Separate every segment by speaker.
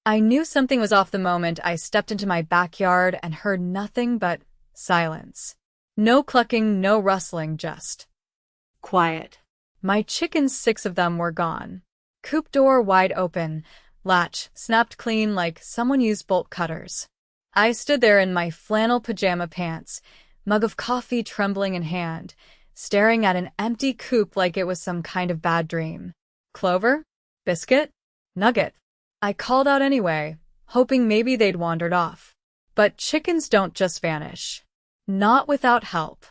Speaker 1: I knew something was off the moment I stepped into my backyard and heard nothing but silence. No clucking, no rustling, just
Speaker 2: quiet.
Speaker 1: my chickens, 6 of them, were gone. Coop door wide open, latch snapped clean like someone used bolt cutters. I stood there in my flannel pajama pants, mug of coffee trembling in hand, staring at an empty coop like it was some kind of bad dream. Clover? Biscuit? Nugget? I called out anyway, hoping maybe they'd wandered off. But chickens don't just vanish. Not without help.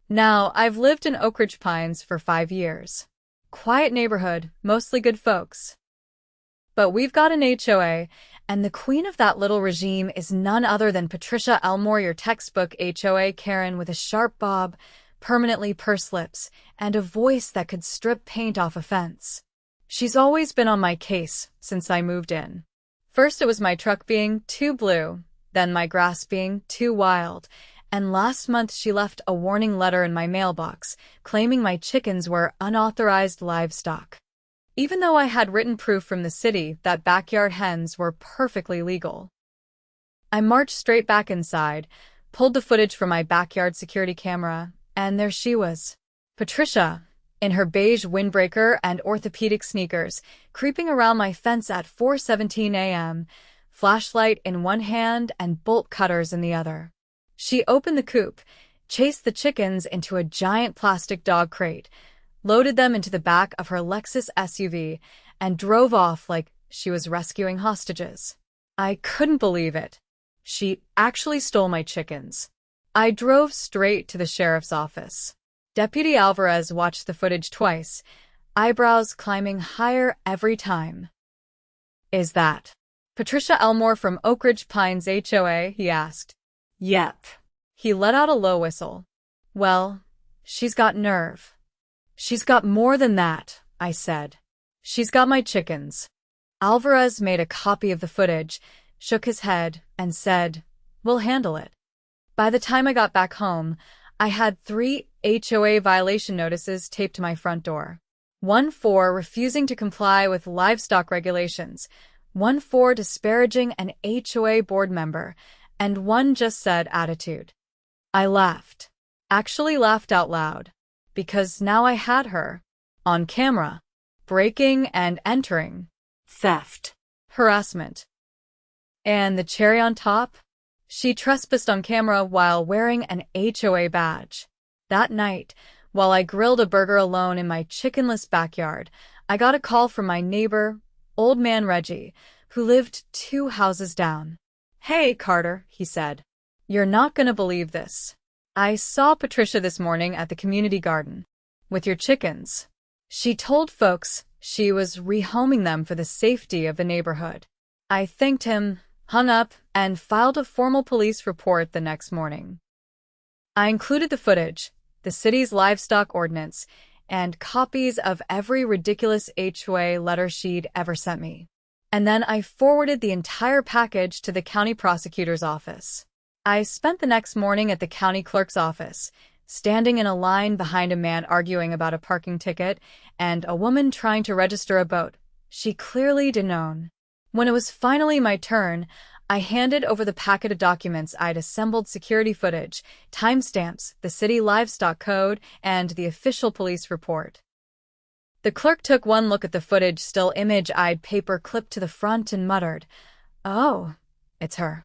Speaker 1: Now, I've lived in Oak Ridge Pines for 5 years. Quiet neighborhood, mostly good folks. But we've got an HOA, and the queen of that little regime is none other than Patricia Elmore, your textbook HOA Karen with a sharp bob, permanently pursed lips, and a voice that could strip paint off a fence. She's always been on my case since I moved in. First it was my truck being too blue, then my grass being too wild, and last month she left a warning letter in my mailbox claiming my chickens were unauthorized livestock. Even though I had written proof from the city that backyard hens were perfectly legal. I marched straight back inside, pulled the footage from my backyard security camera, and there she was. Patricia, in her beige windbreaker and orthopedic sneakers, creeping around my fence at 4:17 a.m., flashlight in one hand and bolt cutters in the other. She opened the coop, chased the chickens into a giant plastic dog crate, loaded them into the back of her Lexus SUV, and drove off like she was rescuing hostages. I couldn't believe it. She actually stole my chickens. I drove straight to the sheriff's office. Deputy Alvarez watched the footage twice, eyebrows climbing higher every time. "Is that Patricia Elmore from Oak Ridge Pines HOA?" he asked.
Speaker 2: Yep.
Speaker 1: He let out a low whistle. "Well, she's got nerve." "She's got more than that," I said. "She's got my chickens." Alvarez made a copy of the footage, shook his head, and said, "We'll handle it." By the time I got back home, I had 3 HOA violation notices taped to my front door. 1 for refusing to comply with livestock regulations, 1 for disparaging an HOA board member, and 1 just said attitude. I laughed. Actually laughed out loud. Because now I had her. On camera. Breaking and entering.
Speaker 2: Theft.
Speaker 1: Harassment. And the cherry on top? She trespassed on camera while wearing an HOA badge. That night, while I grilled a burger alone in my chickenless backyard, I got a call from my neighbor, Old Man Reggie, who lived 2 houses down. "Hey, Carter," he said. "You're not gonna believe this. I saw Patricia this morning at the community garden. With your chickens." She told folks she was rehoming them for the safety of the neighborhood. I thanked him, hung up, and filed a formal police report the next morning. I included the footage, the city's livestock ordinance, and copies of every ridiculous HOA letter she'd ever sent me. And then I forwarded the entire package to the county prosecutor's office. I spent the next morning at the county clerk's office, standing in a line behind a man arguing about a parking ticket and a woman trying to register a boat she clearly didn't own. When it was finally my turn, I handed over the packet of documents I'd assembled: security footage, timestamps, the city livestock code, and the official police report. The clerk took one look at the footage still image I'd paper clipped to the front and muttered, "Oh, it's her."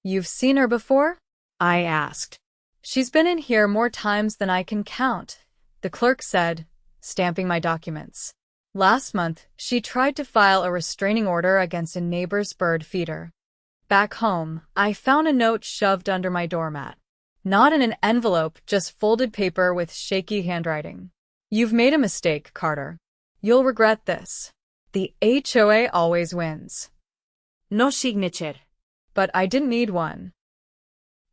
Speaker 1: "You've seen her before?" I asked. "She's been in here more times than I can count," the clerk said, stamping my documents. "Last month, she tried to file a restraining order against a neighbor's bird feeder. Back home, I found a note shoved under my doormat. Not in an envelope, just folded paper with shaky handwriting. "You've made a mistake, Carter. You'll regret this. The HOA always wins."
Speaker 2: No signature.
Speaker 1: But I didn't need one.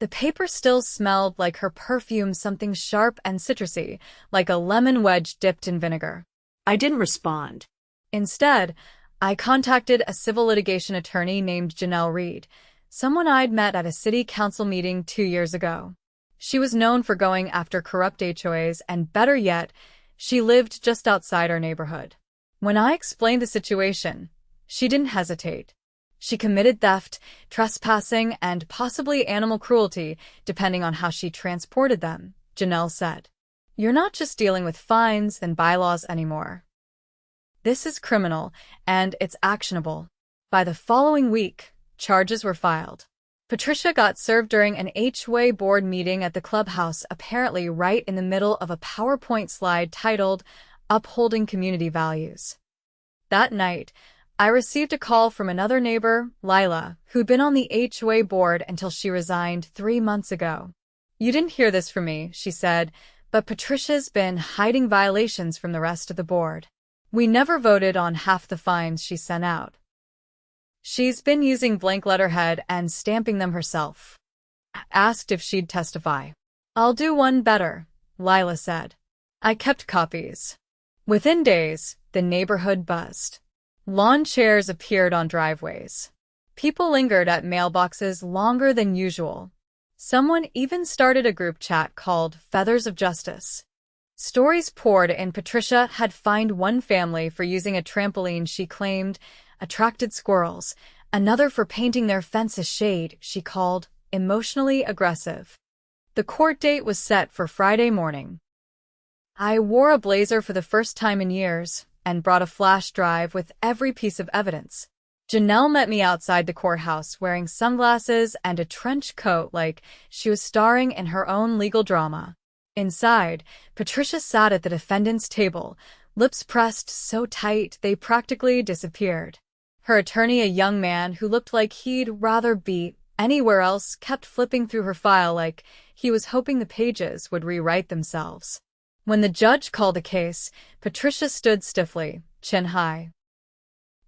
Speaker 1: The paper still smelled like her perfume, something sharp and citrusy, like a lemon wedge dipped in vinegar.
Speaker 2: I didn't respond.
Speaker 1: Instead, I contacted a civil litigation attorney named Janelle Reed, someone I'd met at a city council meeting 2 years ago. She was known for going after corrupt HOAs, and better yet, she lived just outside our neighborhood. When I explained the situation, she didn't hesitate. She committed theft, trespassing, and possibly animal cruelty, depending on how she transported them, Janelle said. You're not just dealing with fines and bylaws anymore. This is criminal, and it's actionable. By the following week, charges were filed. Patricia got served during an HOA board meeting at the clubhouse, apparently right in the middle of a PowerPoint slide titled, Upholding Community Values. That night, I received a call from another neighbor, Lila, who'd been on the HOA board until she resigned 3 months ago. You didn't hear this from me, she said, but Patricia's been hiding violations from the rest of the board. We never voted on half the fines she sent out. She's been using blank letterhead and stamping them herself. Asked if she'd testify. I'll do one better, Lila said. I kept copies. Within days, the neighborhood buzzed. Lawn chairs appeared on driveways. People lingered at mailboxes longer than usual. Someone even started a group chat called Feathers of Justice. Stories poured in. Patricia had fined one family for using a trampoline she claimed attracted squirrels, another for painting their fence a shade she called emotionally aggressive. The court date was set for Friday morning. I wore a blazer for the first time in years and brought a flash drive with every piece of evidence. Janelle met me outside the courthouse wearing sunglasses and a trench coat like she was starring in her own legal drama. Inside, Patricia sat at the defendant's table, lips pressed so tight they practically disappeared. Her attorney, a young man who looked like he'd rather be anywhere else, kept flipping through her file like he was hoping the pages would rewrite themselves. When the judge called the case, Patricia stood stiffly, chin high.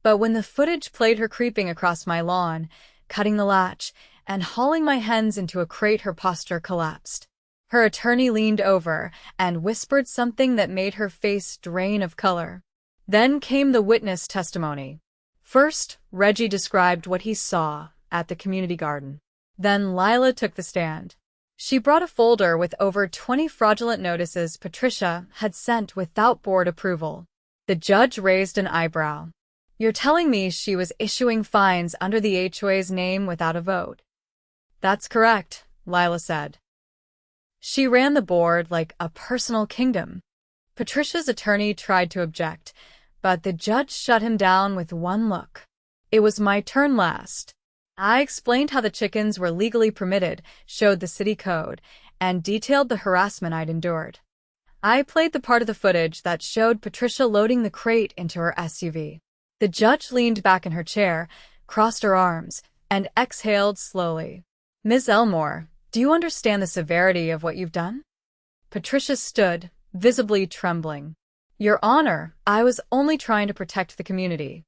Speaker 1: But when the footage played her creeping across my lawn, cutting the latch, and hauling my hens into a crate, her posture collapsed. Her attorney leaned over and whispered something that made her face drain of color. Then came the witness testimony. First, Reggie described what he saw at the community garden. Then Lila took the stand. She brought a folder with over 20 fraudulent notices Patricia had sent without board approval. The judge raised an eyebrow. You're telling me she was issuing fines under the HOA's name without a vote? That's correct, Lila said. She ran the board like a personal kingdom. Patricia's attorney tried to object, but the judge shut him down with one look. It was my turn last. I explained how the chickens were legally permitted, showed the city code, and detailed the harassment I'd endured. I played the part of the footage that showed Patricia loading the crate into her SUV. The judge leaned back in her chair, crossed her arms, and exhaled slowly. Ms. Elmore, do you understand the severity of what you've done? Patricia stood, visibly trembling. Your Honor, I was only trying to protect the community.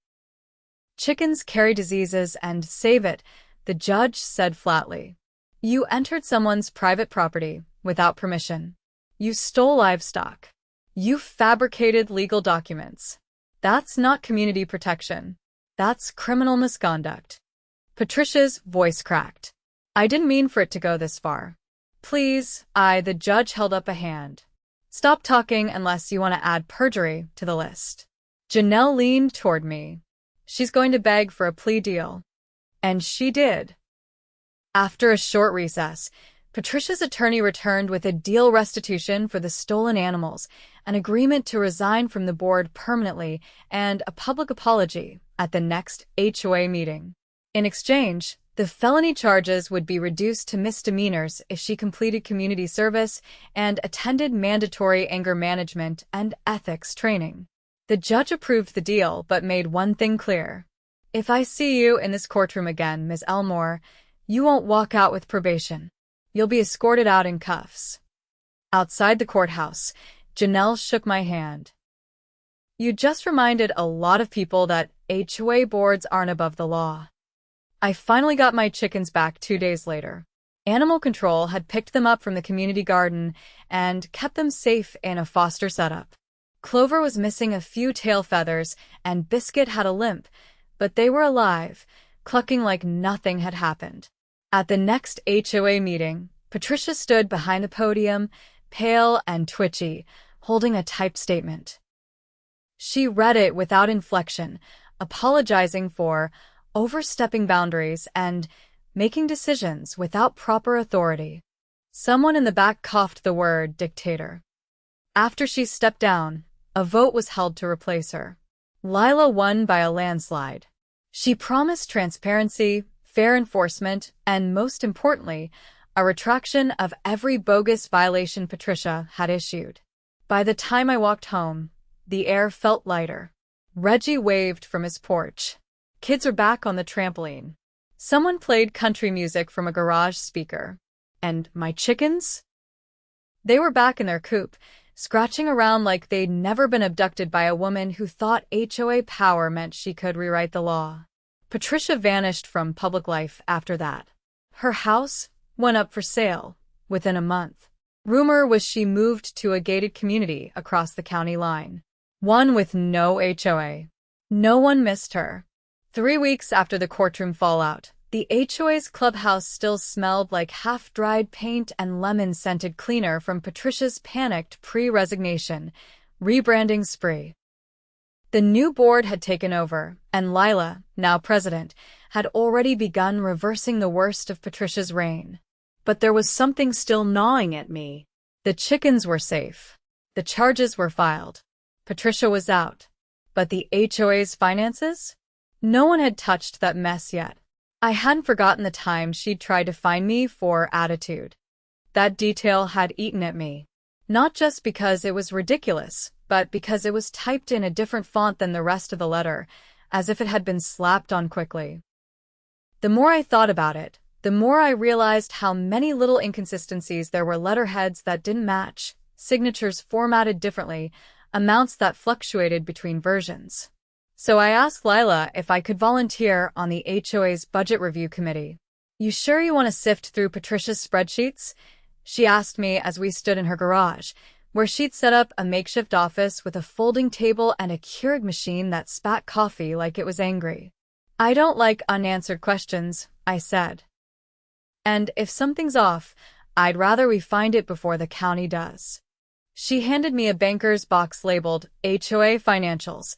Speaker 1: Chickens carry diseases and save it, the judge said flatly. You entered someone's private property without permission. You stole livestock. You fabricated legal documents. That's not community protection. That's criminal misconduct. Patricia's voice cracked. I didn't mean for it to go this far. Please, the judge held up a hand. Stop talking unless you want to add perjury to the list. Janelle leaned toward me. She's going to beg for a plea deal. And she did. After a short recess, Patricia's attorney returned with a deal restitution for the stolen animals, an agreement to resign from the board permanently, and a public apology at the next HOA meeting. In exchange, the felony charges would be reduced to misdemeanors if she completed community service and attended mandatory anger management and ethics training. The judge approved the deal but made one thing clear. If I see you in this courtroom again, Ms. Elmore, you won't walk out with probation. You'll be escorted out in cuffs. Outside the courthouse, Janelle shook my hand. You just reminded a lot of people that HOA boards aren't above the law. I finally got my chickens back 2 days later. Animal control had picked them up from the community garden and kept them safe in a foster setup. Clover was missing a few tail feathers and Biscuit had a limp, but they were alive, clucking like nothing had happened. At the next HOA meeting, Patricia stood behind the podium, pale and twitchy, holding a typed statement. She read it without inflection, apologizing for overstepping boundaries, and making decisions without proper authority. Someone in the back coughed the word dictator. After she stepped down, a vote was held to replace her. Lila won by a landslide. She promised transparency, fair enforcement, and most importantly, a retraction of every bogus violation Patricia had issued. By the time I walked home, the air felt lighter. Reggie waved from his porch. Kids were back on the trampoline. Someone played country music from a garage speaker. And my chickens? They were back in their coop, scratching around like they'd never been abducted by a woman who thought HOA power meant she could rewrite the law. Patricia vanished from public life after that. Her house went up for sale within a month. Rumor was she moved to a gated community across the county line. One with no HOA. No one missed her. 3 weeks after the courtroom fallout, the HOA's clubhouse still smelled like half-dried paint and lemon-scented cleaner from Patricia's panicked pre-resignation rebranding spree. The new board had taken over, and Lila, now president, had already begun reversing the worst of Patricia's reign.
Speaker 2: But there was something still gnawing at me.
Speaker 1: The chickens were safe. The charges were filed. Patricia was out. But the HOA's finances? No one had touched that mess yet. I hadn't forgotten the time she'd tried to fine me for attitude. That detail had eaten at me. Not just because it was ridiculous, but because it was typed in a different font than the rest of the letter, as if it had been slapped on quickly. The more I thought about it, the more I realized how many little inconsistencies there were: letterheads that didn't match, signatures formatted differently, amounts that fluctuated between versions. So I asked Lila if I could volunteer on the HOA's budget review committee. "You sure you want to sift through Patricia's spreadsheets?" she asked me as we stood in her garage, where she'd set up a makeshift office with a folding table and a Keurig machine that spat coffee like it was angry. "I don't like unanswered questions," I said. "And if something's off, I'd rather we find it before the county does." She handed me a banker's box labeled HOA Financials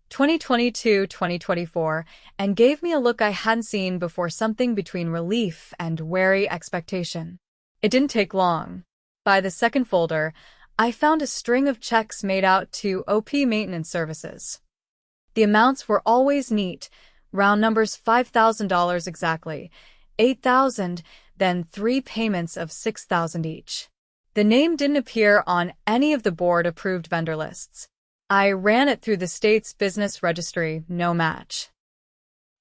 Speaker 1: 2022-2024 and gave me a look I hadn't seen before, something between relief and wary expectation. It didn't take long. By the second folder, I found a string of checks made out to OP Maintenance Services. The amounts were always neat, round numbers, $5,000 exactly, $8,000, then 3 payments of $6,000 each. The name didn't appear on any of the board-approved vendor lists. I ran it through the state's business registry, no match.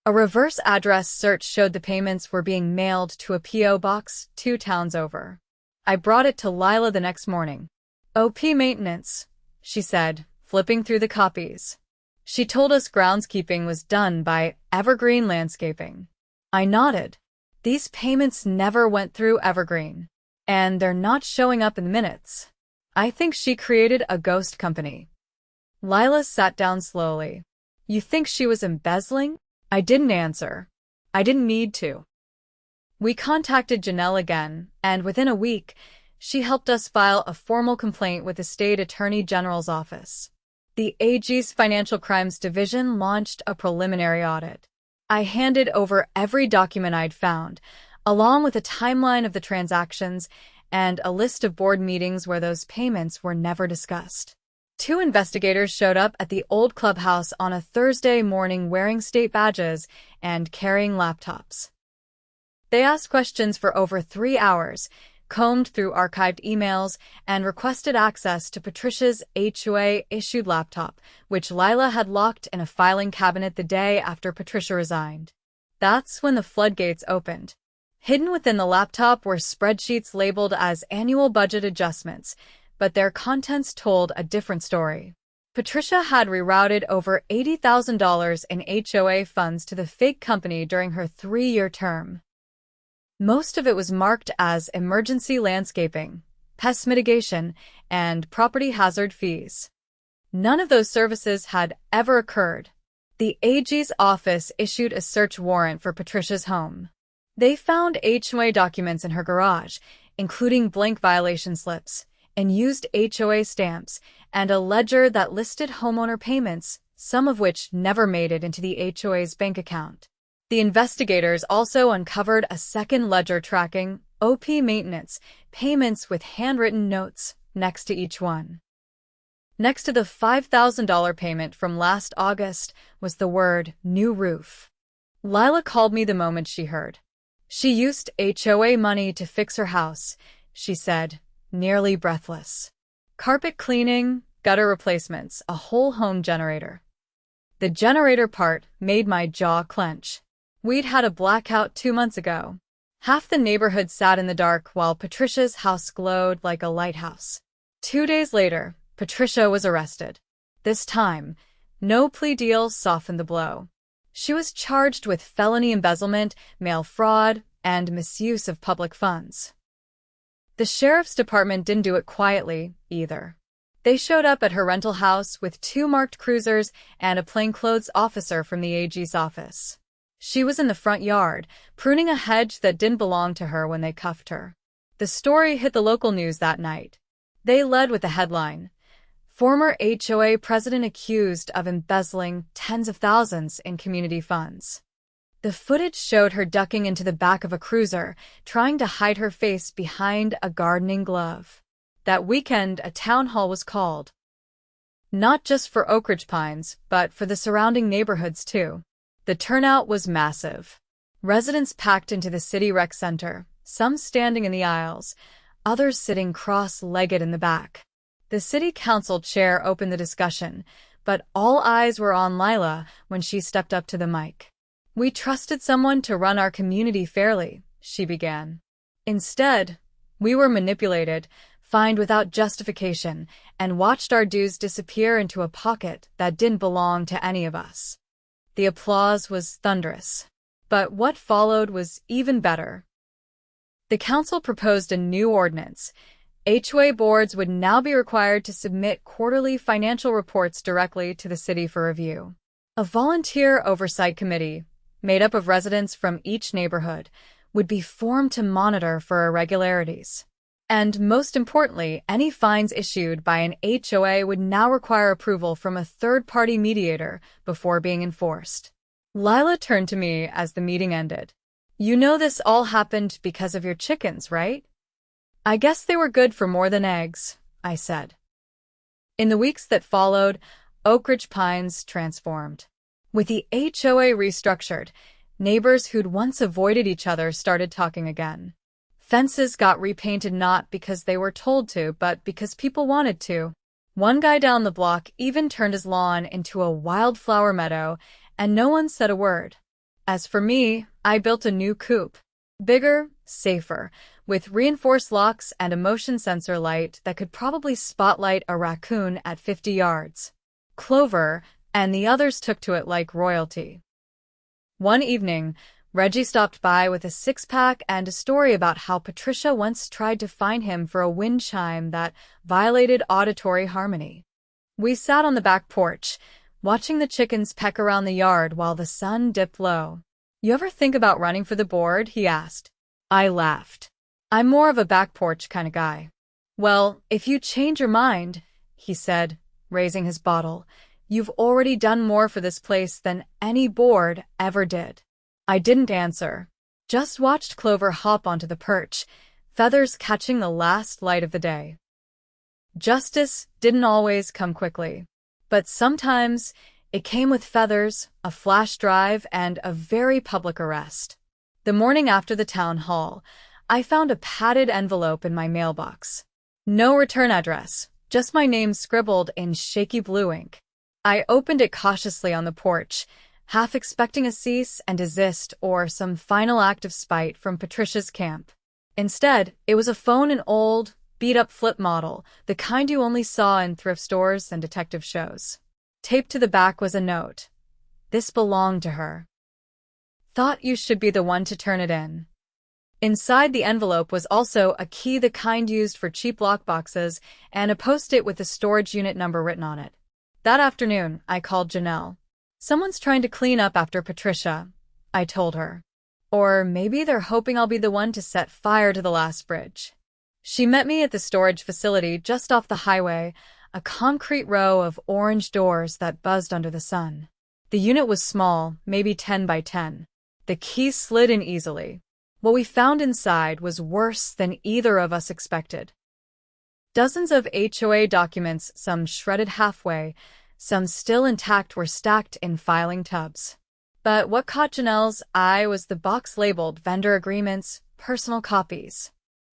Speaker 1: A reverse address search showed the payments were being mailed to a P.O. box 2 towns over. I brought it to Lila the next morning. "OP Maintenance," she said, flipping through the copies. She told us groundskeeping was done by Evergreen Landscaping. I nodded. These payments never went through Evergreen. And they're not showing up in the minutes. I think she created a ghost company. Lila sat down slowly. "You think she was embezzling?" I didn't answer. I didn't need to. We contacted Janelle again, and within a week, she helped us file a formal complaint with the State Attorney General's office. The AG's Financial Crimes Division launched a preliminary audit. I handed over every document I'd found, along with a timeline of the transactions and a list of board meetings where those payments were never discussed. 2 investigators showed up at the old clubhouse on a Thursday morning wearing state badges and carrying laptops. They asked questions for over 3 hours, combed through archived emails, and requested access to Patricia's HOA-issued laptop, which Lila had locked in a filing cabinet the day after Patricia resigned. That's when the floodgates opened. Hidden within the laptop were spreadsheets labeled as annual budget adjustments, but their contents told a different story. Patricia had rerouted over $80,000 in HOA funds to the fake company during her 3-year term. Most of it was marked as emergency landscaping, pest mitigation, and property hazard fees. None of those services had ever occurred. The AG's office issued a search warrant for Patricia's home. They found HOA documents in her garage, including blank violation slips, and used HOA stamps, and a ledger that listed homeowner payments, some of which never made it into the HOA's bank account. The investigators also uncovered a second ledger tracking OP maintenance payments with handwritten notes next to each one. Next to the $5,000 payment from last August was the word new roof. Lila called me the moment she heard. She used HOA money to fix her house, she said, nearly breathless. Carpet cleaning, gutter replacements, a whole home generator. The generator part made my jaw clench. We'd had a blackout 2 months ago. Half the neighborhood sat in the dark while Patricia's house glowed like a lighthouse. 2 days later, Patricia was arrested. This time, no plea deal softened the blow. She was charged with felony embezzlement, mail fraud, and misuse of public funds. The sheriff's department didn't do it quietly, either. They showed up at her rental house with 2 marked cruisers and a plainclothes officer from the AG's office. She was in the front yard, pruning a hedge that didn't belong to her when they cuffed her. The story hit the local news that night. They led with the headline, "Former HOA president accused of embezzling tens of thousands in community funds." The footage showed her ducking into the back of a cruiser, trying to hide her face behind a gardening glove. That weekend, a town hall was called. Not just for Oak Ridge Pines, but for the surrounding neighborhoods too. The turnout was massive. Residents packed into the city rec center, some standing in the aisles, others sitting cross-legged in the back. The city council chair opened the discussion, but all eyes were on Lila when she stepped up to the mic. "We trusted someone to run our community fairly," she began. "Instead, we were manipulated, fined without justification, and watched our dues disappear into a pocket that didn't belong to any of us." The applause was thunderous. But what followed was even better. The council proposed a new ordinance. HOA boards would now be required to submit quarterly financial reports directly to the city for review. A volunteer oversight committee, made up of residents from each neighborhood, would be formed to monitor for irregularities. And most importantly, any fines issued by an HOA would now require approval from a third-party mediator before being enforced. Lila turned to me as the meeting ended. "You know this all happened because of your chickens, right?" "I guess they were good for more than eggs," I said. In the weeks that followed, Oak Ridge Pines transformed. With the HOA restructured, neighbors who'd once avoided each other started talking again. Fences got repainted not because they were told to, but because people wanted to. One guy down the block even turned his lawn into a wildflower meadow, and no one said a word. As for me, I built a new coop. Bigger, safer, with reinforced locks and a motion sensor light that could probably spotlight a raccoon at 50 yards. Clover and the others took to it like royalty. One evening, Reggie stopped by with a 6-pack and a story about how Patricia once tried to fine him for a wind chime that violated auditory harmony. We sat on the back porch, watching the chickens peck around the yard while the sun dipped low. "You ever think about running for the board?" he asked. I laughed. "I'm more of a back porch kind of guy." "Well, if you change your mind," he said, raising his bottle, "you've already done more for this place than any board ever did." I didn't answer. Just watched Clover hop onto the perch, feathers catching the last light of the day. Justice didn't always come quickly. But sometimes it came with feathers, a flash drive, and a very public arrest. The morning after the town hall, I found a padded envelope in my mailbox. No return address, just my name scribbled in shaky blue ink. I opened it cautiously on the porch, half expecting a cease and desist or some final act of spite from Patricia's camp. Instead, it was a phone, an old, beat-up flip model, the kind you only saw in thrift stores and detective shows. Taped to the back was a note. "This belonged to her. Thought you should be the one to turn it in." Inside the envelope was also a key, the kind used for cheap lockboxes, and a post-it with the storage unit number written on it. That afternoon, I called Janelle. "Someone's trying to clean up after Patricia," I told her. "Or maybe they're hoping I'll be the one to set fire to the last bridge." She met me at the storage facility just off the highway, a concrete row of orange doors that buzzed under the sun. The unit was small, maybe 10 by 10. The key slid in easily. What we found inside was worse than either of us expected. Dozens of HOA documents, some shredded halfway, some still intact, were stacked in filing tubs. But what caught Janelle's eye was the box labeled vendor agreements, personal copies.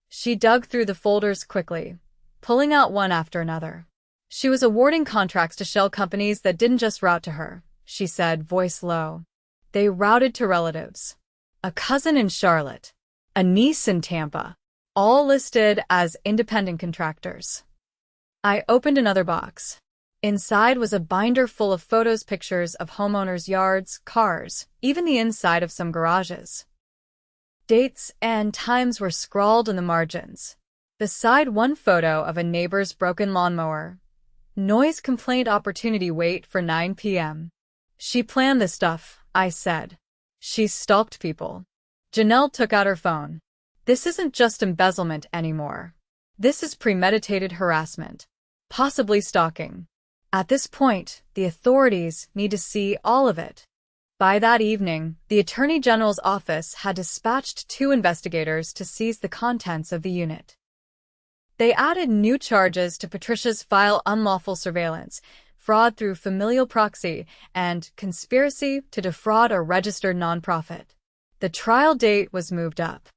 Speaker 1: She dug through the folders quickly, pulling out one after another. She was awarding contracts to shell companies that didn't just route to her, she said, voice low. They routed to relatives. A cousin in Charlotte, a niece in Tampa, all listed as independent contractors. I opened another box. Inside was a binder full of photos, pictures of homeowners' yards, cars, even the inside of some garages. Dates and times were scrawled in the margins. Beside one photo of a neighbor's broken lawnmower, noise complaint opportunity wait for 9 p.m. She planned this stuff, I said. She stalked people. Janelle took out her phone. This isn't just embezzlement anymore. This is premeditated harassment. Possibly stalking. At this point, the authorities need to see all of it. By that evening, the Attorney General's office had dispatched 2 investigators to seize the contents of the unit. They added new charges to Patricia's file: unlawful surveillance, fraud through familial proxy, and conspiracy to defraud a registered nonprofit. The trial date was moved up.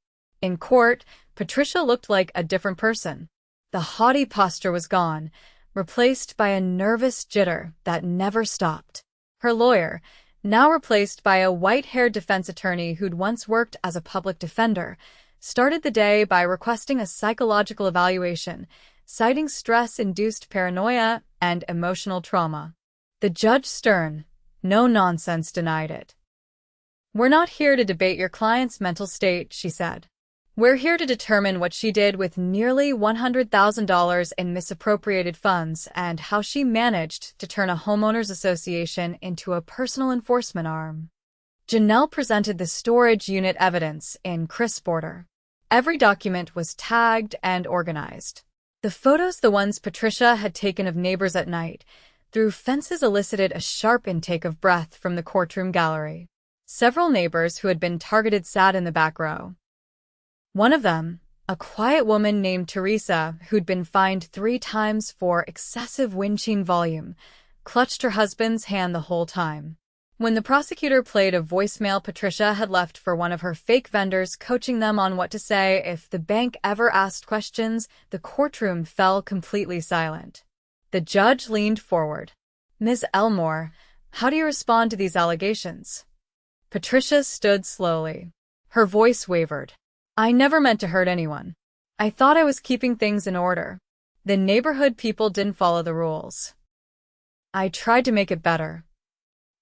Speaker 1: In court, Patricia looked like a different person. The haughty posture was gone, replaced by a nervous jitter that never stopped. Her lawyer, now replaced by a white-haired defense attorney who'd once worked as a public defender, started the day by requesting a psychological evaluation, citing stress-induced paranoia and emotional trauma. The judge, stern, no nonsense, denied it. We're not here to debate your client's mental state, she said. We're here to determine what she did with nearly $100,000 in misappropriated funds and how she managed to turn a homeowners association into a personal enforcement arm. Janelle presented the storage unit evidence in crisp order. Every document was tagged and organized. The photos, the ones Patricia had taken of neighbors at night, through fences, elicited a sharp intake of breath from the courtroom gallery. Several neighbors who had been targeted sat in the back row. One of them, a quiet woman named Teresa, who'd been fined 3 times for excessive windshield volume, clutched her husband's hand the whole time. When the prosecutor played a voicemail Patricia had left for one of her fake vendors, coaching them on what to say if the bank ever asked questions, the courtroom fell completely silent. The judge leaned forward. Ms. Elmore, how do you respond to these allegations? Patricia stood slowly. Her voice wavered. I never meant to hurt anyone. I thought I was keeping things in order. The neighborhood people didn't follow the rules. I tried to make it better.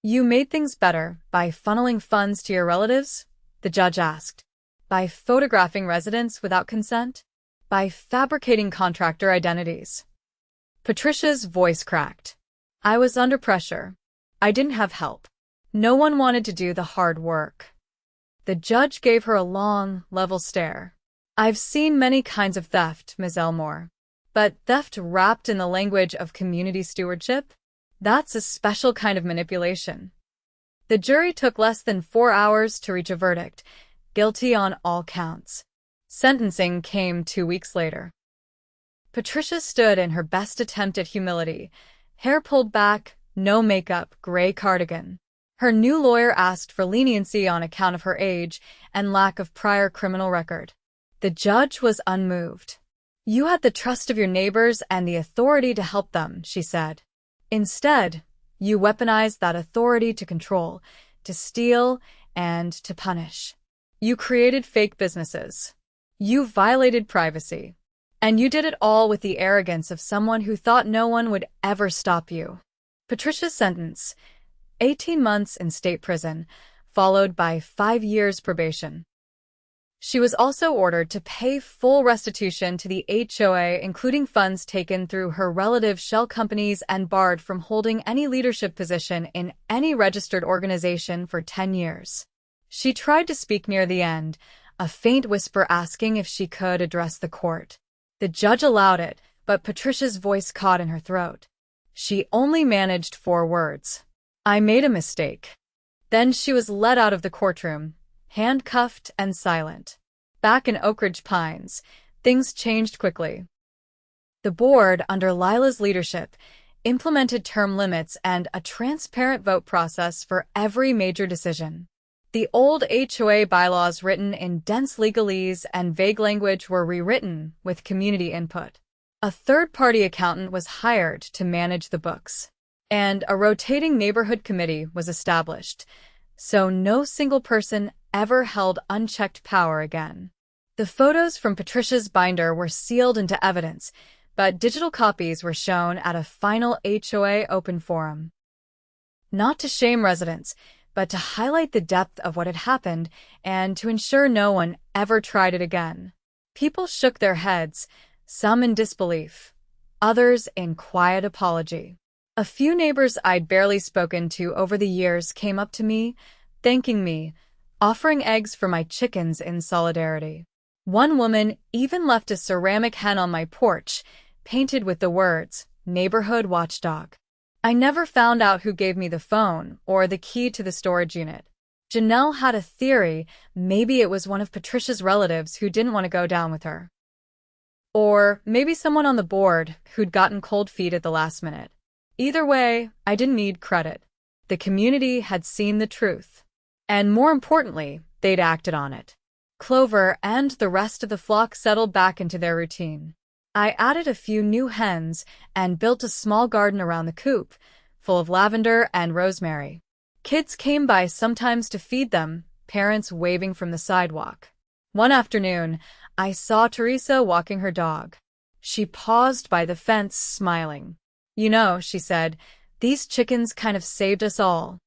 Speaker 1: You made things better by funneling funds to your relatives? The judge asked. By photographing residents without consent? By fabricating contractor identities? Patricia's voice cracked. I was under pressure. I didn't have help. No one wanted to do the hard work. The judge gave her a long, level stare. I've seen many kinds of theft, Ms. Elmore. But theft wrapped in the language of community stewardship? That's a special kind of manipulation. The jury took less than 4 hours to reach a verdict, guilty on all counts. Sentencing came 2 weeks later. Patricia stood in her best attempt at humility, hair pulled back, no makeup, gray cardigan. Her new lawyer asked for leniency on account of her age and lack of prior criminal record. The judge was unmoved. You had the trust of your neighbors and the authority to help them, she said. Instead, you weaponized that authority to control, to steal, and to punish. You created fake businesses. You violated privacy. And you did it all with the arrogance of someone who thought no one would ever stop you. Patricia's sentence: 18 months in state prison, followed by 5 years probation. She was also ordered to pay full restitution to the HOA, including funds taken through her relative shell companies, and barred from holding any leadership position in any registered organization for 10 years. She tried to speak near the end, a faint whisper asking if she could address the court. The judge allowed it, but Patricia's voice caught in her throat. She only managed 4 words. I made a mistake. Then she was led out of the courtroom, handcuffed and silent. Back in Oak Ridge Pines, things changed quickly. The board, under Lila's leadership, implemented term limits and a transparent vote process for every major decision. The old HOA bylaws written in dense legalese and vague language were rewritten with community input. A third-party accountant was hired to manage the books, and a rotating neighborhood committee was established, so no single person ever held unchecked power again. The photos from Patricia's binder were sealed into evidence, but digital copies were shown at a final HOA open forum. Not to shame residents, but to highlight the depth of what had happened and to ensure no one ever tried it again. People shook their heads, some in disbelief, others in quiet apology. A few neighbors I'd barely spoken to over the years came up to me, thanking me, offering eggs for my chickens in solidarity. One woman even left a ceramic hen on my porch, painted with the words, "Neighborhood Watchdog." I never found out who gave me the phone or the key to the storage unit. Janelle had a theory, maybe it was one of Patricia's relatives who didn't want to go down with her. Or maybe someone on the board who'd gotten cold feet at the last minute. Either way, I didn't need credit. The community had seen the truth. And more importantly, they'd acted on it. Clover and the rest of the flock settled back into their routine. I added a few new hens and built a small garden around the coop, full of lavender and rosemary. Kids came by sometimes to feed them, parents waving from the sidewalk. One afternoon, I saw Teresa walking her dog. She paused by the fence, smiling. "You know," she said, "these chickens kind of saved us all."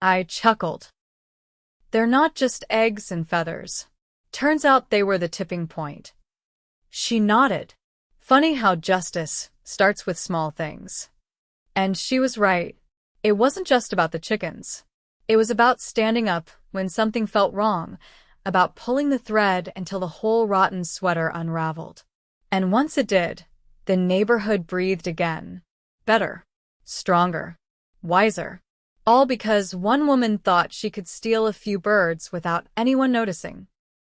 Speaker 1: I chuckled. "They're not just eggs and feathers. Turns out they were the tipping point." She nodded. Funny how justice starts with small things. And she was right. It wasn't just about the chickens. It was about standing up when something felt wrong, about pulling the thread until the whole rotten sweater unraveled. And once it did, the neighborhood breathed again. Better, stronger, wiser. All because one woman thought she could steal a few birds without anyone noticing.